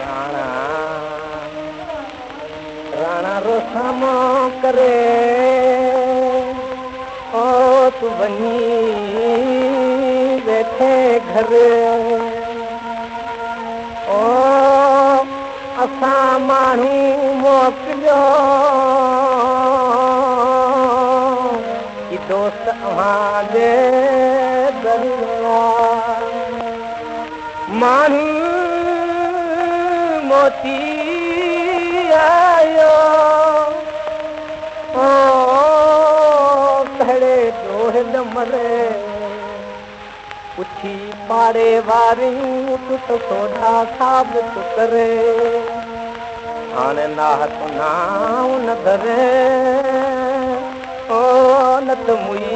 राणा राणा रोसामो करे ओ तू वञी वेठे घर ओ असां माण्हू मोकिलियो कि दोस्त अव्हांजे दरिया माण्हू मोती आयो ओ कहिड़े ॾोहे न मरे पुछी पाड़े वारियूं तूं त सोढा साबित करे हाणे नाह तूं नाम न धरे ओ न त मुई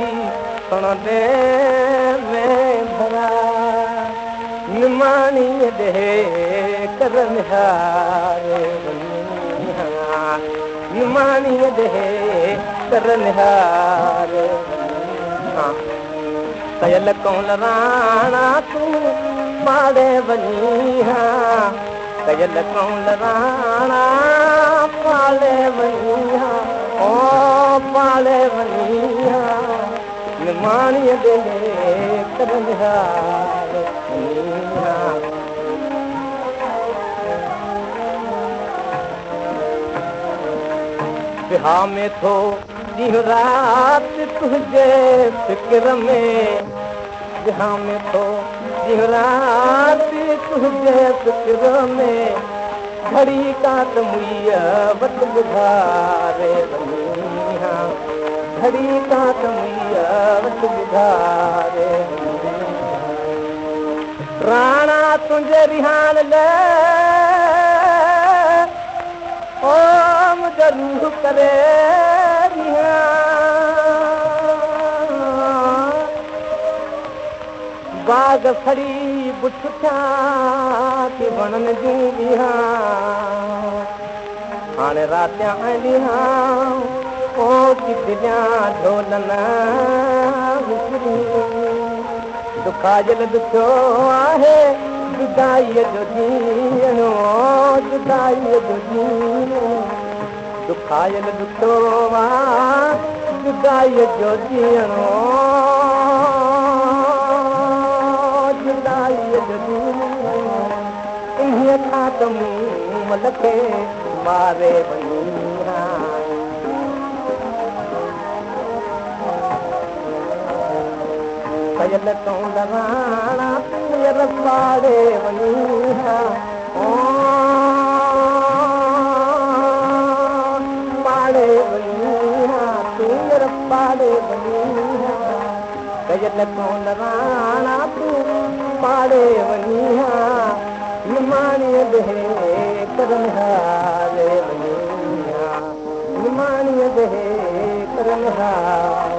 सुणंदे में भरा निमाणीअ ॾे कर निहारे निमाणीअ ॾे कर निहारे कयल कौन राणा तूं पाड़े वञी कयल कौन राणा पाड़े वञी ओ पाड़े वञी निमाणीअ ॾे कर निहारे बिहा में थो ॾींहुं राति तुंहिंजे फिक्र में बिहा में थो ॾींहुं राति तुंहिंजे फिक्र में घड़ी का त मुईअ वटि ॿुधारे वञी घड़ी का त मुईअ वटि ॿुधारे राणा तुंहिंजे रिहान ओ मुंहिंजो रूह करे बाग फड़ी बुठिया थी वणनि जूं ॾींहं हाणे रातिया ॾींहं ओ की दिलिया ढोलन दुखाजल ॾुखियो आहे जुदाईअ जो ॾींहुं जुदाईअ जो ॾींहुं दुखायल ॾुखियो आहे जुदाईअ जो ॾींहुं जुदाईअ जो ॾींहुं इन्हीअ खां त मूं मल खे मारे वञी कयल कौन राणा तुंहिंजर पाड़े वञी पाड़े वञी तुंहिंजर पाड़े वञी कयल कौन राणा तूं पाड़े वञी निमाणीअ ॾे कर निहारे वञी निमाणीअ ॾे कर निहारे